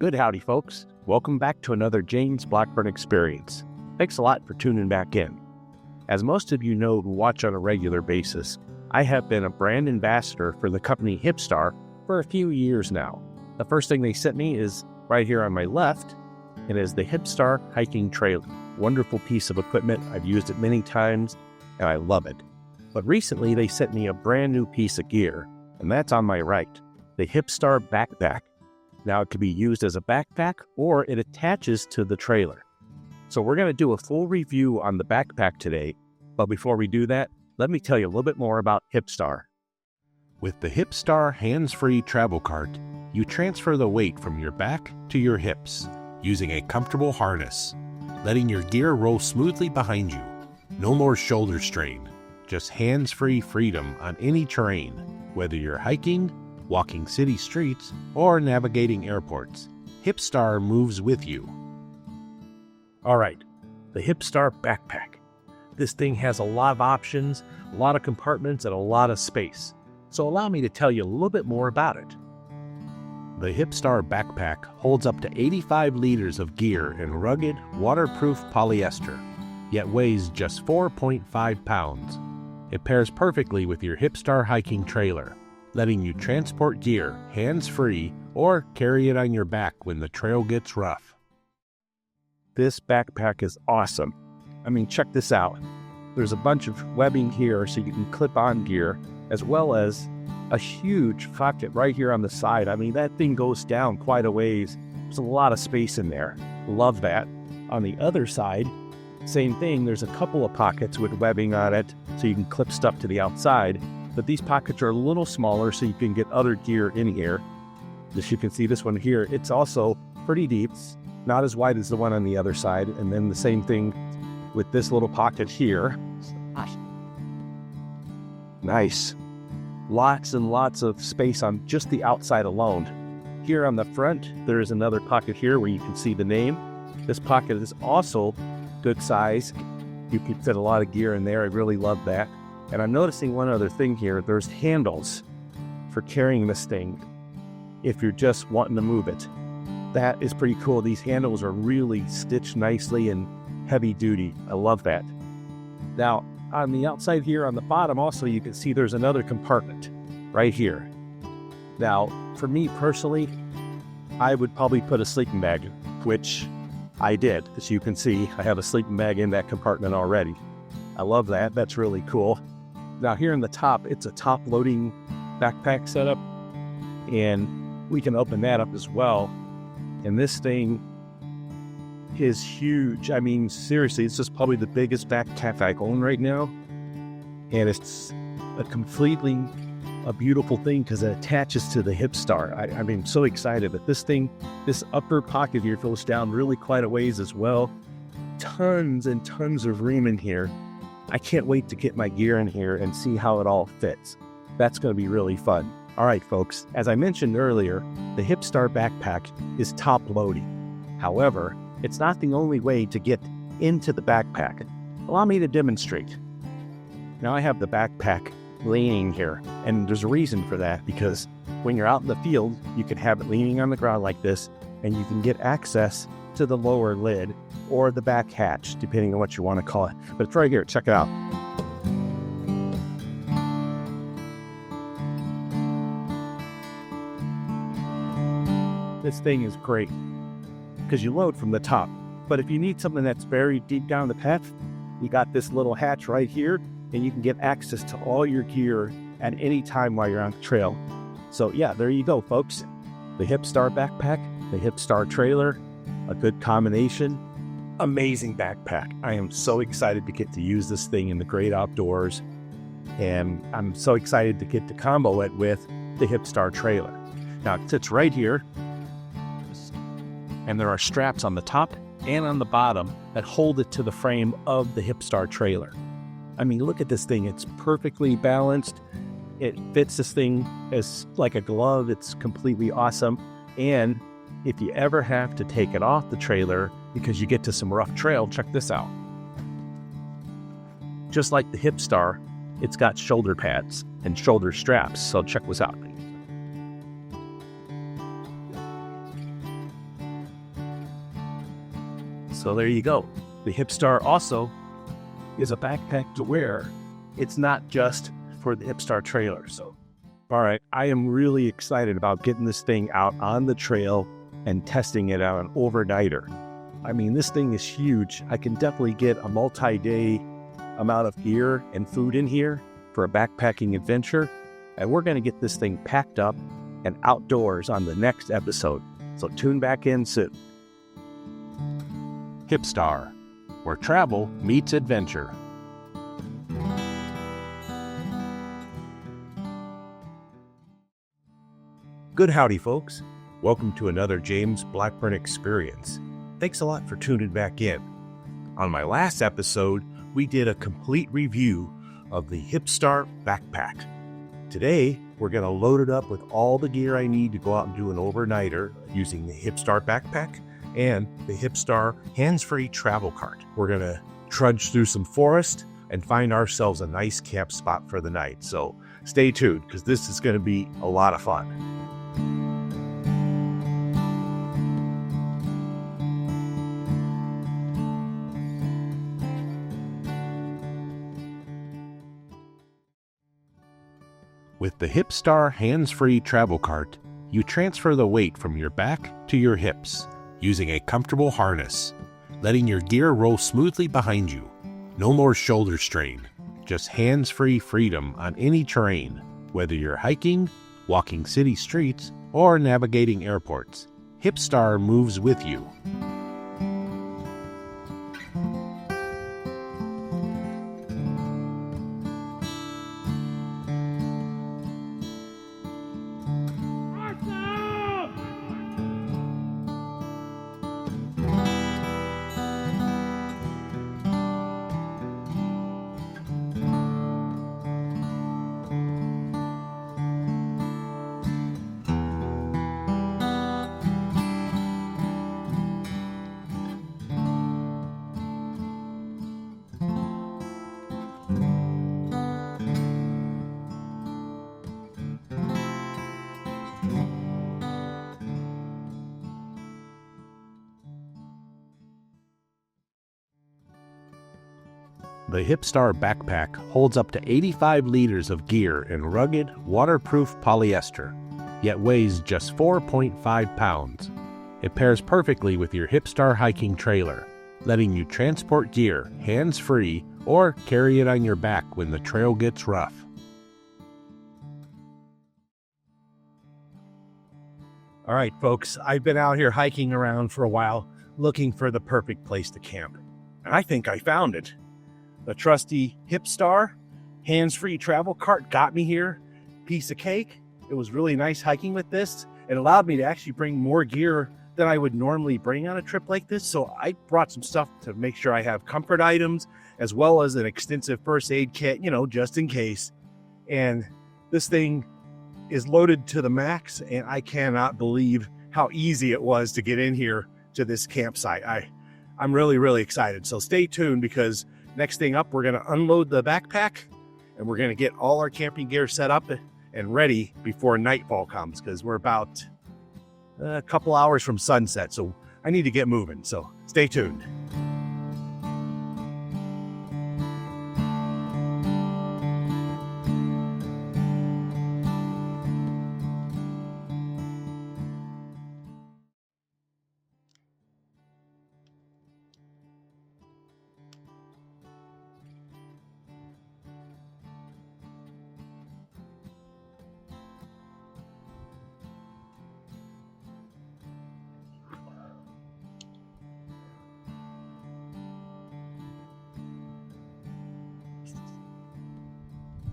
Good howdy, folks. Welcome back to another James Blackburn experience. Thanks a lot for tuning back in. As most of you know who watch on a regular basis, I have been a brand ambassador for the company Hipstar for a few years now. The first thing they sent me is right here on my left. It is the Hipstar hiking trailer. Wonderful piece of equipment. I've used it many times and I love it. But recently they sent me a brand new piece of gear, and that's on my right, the Hipstar backpack. Now it can be used as a backpack or it attaches to the trailer. So we're going to do a full review on the backpack today. But before we do that, let me tell you a little bit more about Hipstar. With the Hipstar hands-free travel cart, you transfer the weight from your back to your hips using a comfortable harness, letting your gear roll smoothly behind you. No more shoulder strain, just hands-free freedom on any terrain, whether you're hiking, walking city streets, or navigating airports. Hipstar moves with you. All right, the Hipstar backpack. This thing has a lot of options, a lot of compartments, and a lot of space. So allow me to tell you a little bit more about it. The Hipstar backpack holds up to 85 liters of gear in rugged, waterproof polyester, yet weighs just 4.5 pounds. It pairs perfectly with your Hipstar hiking trailer, letting you transport gear hands-free or carry it on your back when the trail gets rough. This backpack is awesome. I mean, check this out. There's a bunch of webbing here so you can clip on gear, as well as a huge pocket right here on the side. I mean, that thing goes down quite a ways. There's a lot of space in there. Love that. On the other side, same thing. There's a couple of pockets with webbing on it so you can clip stuff to the outside. But these pockets are a little smaller so you can get other gear in here. As you can see, this one here, it's also pretty deep, not as wide as the one on the other side. And then the same thing with this little pocket here. Nice. Lots and lots of space on just the outside alone. Here on the front, there is another pocket here where you can see the name. This pocket is also good size. You can fit a lot of gear in there. I really love that. And I'm noticing one other thing here. There's handles for carrying this thing if you're just wanting to move it. That is pretty cool. These handles are really stitched nicely and heavy duty. I love that. Now, on the outside here on the bottom also, you can see there's another compartment right here. Now, for me personally, I would probably put a sleeping bag, which I did. As you can see, I have a sleeping bag in that compartment already. I love that. That's really cool. Now here in the top, it's a top loading backpack setup, and we can open that up as well. And this thing is huge. I mean, seriously, it's just probably the biggest backpack I own right now. And it's a beautiful thing because it attaches to the Hipstar. I mean, I'm so excited that this thing, this upper pocket here goes down really quite a ways as well. Tons and tons of room in here. I can't wait to get my gear in here and see how it all fits. That's going to be really fun. All right, folks, as I mentioned earlier, the Hipstar backpack is top loading. However, it's not the only way to get into the backpack. Allow me to demonstrate. Now I have the backpack leaning here, and there's a reason for that, because when you're out in the field, you can have it leaning on the ground like this, and you can get access to the lower lid or the back hatch, depending on what you want to call it. But it's right here. Check it out. This thing is great because you load from the top. But if you need something that's buried deep down the path, you got this little hatch right here, and you can get access to all your gear at any time while you're on the trail. So yeah, there you go, folks. The Hipstar backpack, the Hipstar trailer, a good combination. Amazing backpack. I am so excited to get to use this thing in the great outdoors. And I'm so excited to get to combo it with the Hipstar trailer. Now it sits right here. And there are straps on the top and on the bottom that hold it to the frame of the Hipstar trailer. I mean, look at this thing. It's perfectly balanced. It fits this thing as like a glove. It's completely awesome. And if you ever have to take it off the trailer because you get to some rough trail, check this out. Just like the Hipstar, it's got shoulder pads and shoulder straps. So check this out. So there you go. The Hipstar also is a backpack to wear. It's not just for the Hipstar trailer. So, all right, I am really excited about getting this thing out on the trail and testing it out an overnighter. I mean, this thing is huge. I can definitely get a multi-day amount of gear and food in here for a backpacking adventure. And we're going to get this thing packed up and outdoors on the next episode. So tune back in soon. Hipstar, where travel meets adventure. Good howdy, folks. Welcome to another James Blackburn experience. Thanks a lot for tuning back in. On my last episode, we did a complete review of the Hipstar backpack. Today, we're going to load it up with all the gear I need to go out and do an overnighter using the Hipstar backpack and the Hipstar hands-free travel cart. We're going to trudge through some forest and find ourselves a nice camp spot for the night. So stay tuned, because this is going to be a lot of fun. With the Hipstar hands-free travel cart, you transfer the weight from your back to your hips using a comfortable harness, letting your gear roll smoothly behind you. No more shoulder strain, just hands-free freedom on any terrain, whether you're hiking, walking city streets, or navigating airports. Hipstar moves with you. The Hipstar backpack holds up to 85 liters of gear in rugged, waterproof polyester, yet weighs just 4.5 pounds. It pairs perfectly with your Hipstar hiking trailer, letting you transport gear hands-free or carry it on your back when the trail gets rough. All right, folks, I've been out here hiking around for a while looking for the perfect place to camp. And I think I found it. The trusty Hipstar hands-free travel cart got me here. Piece of cake. It was really nice hiking with this. It allowed me to actually bring more gear than I would normally bring on a trip like this. So I brought some stuff to make sure I have comfort items, as well as an extensive first aid kit, just in case. And this thing is loaded to the max, and I cannot believe how easy it was to get in here to this campsite. I'm really, really excited. So stay tuned, because next thing up, we're going to unload the backpack and we're going to get all our camping gear set up and ready before nightfall comes, because we're about a couple hours from sunset. So I need to get moving. So stay tuned.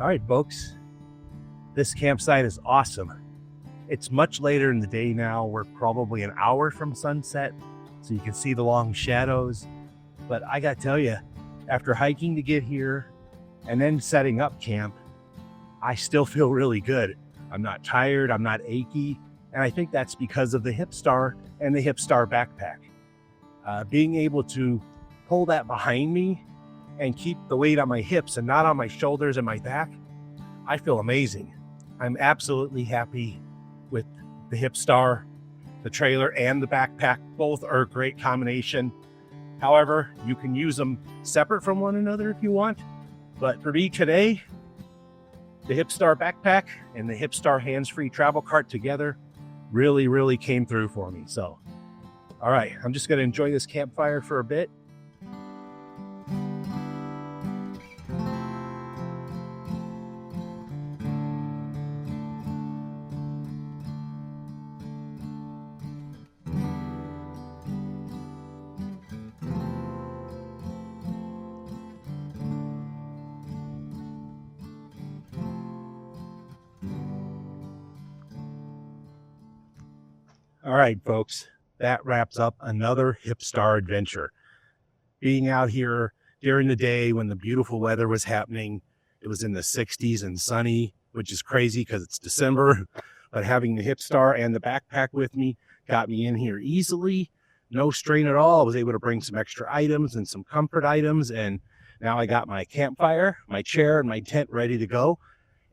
All right, folks, this campsite is awesome. It's much later in the day now. We're probably an hour from sunset, so you can see the long shadows. But I gotta tell you, after hiking to get here and then setting up camp, I still feel really good. I'm not tired, I'm not achy, and I think that's because of the Hipstar and the Hipstar backpack. Being able to pull that behind me and keep the weight on my hips and not on my shoulders and my back, I feel amazing. I'm absolutely happy with the Hipstar, the trailer, and the backpack. Both are a great combination. However, you can use them separate from one another if you want. But for me today, the Hipstar backpack and the Hipstar hands-free travel cart together really came through for me. So, all right, I'm just going to enjoy this campfire for a bit. All right, folks, that wraps up another Hipstar adventure. Being out here during the day when the beautiful weather was happening, it was in the 60s and sunny, which is crazy because it's December, but having the Hipstar and the backpack with me got me in here easily, no strain at all. I was able to bring some extra items and some comfort items, and now I got my campfire, my chair, and my tent ready to go.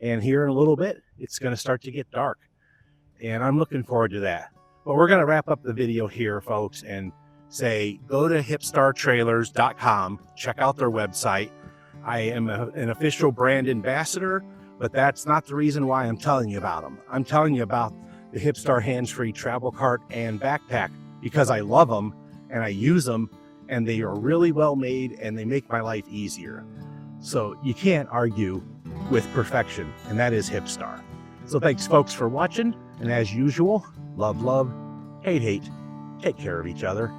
And here in a little bit, it's going to start to get dark, and I'm looking forward to that. But we're going to wrap up the video here, folks, and say go to hipstartrailers.com, check out their website. I am an official brand ambassador, but that's not the reason why I'm telling you about them. I'm telling you about the Hipstar hands-free travel cart and backpack because I love them and I use them, and they are really well made and they make my life easier. So you can't argue with perfection, and that is Hipstar. So thanks, folks, for watching, and as usual, love, love, hate, hate. Take care of each other.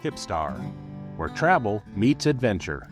Hipstar, where travel meets adventure.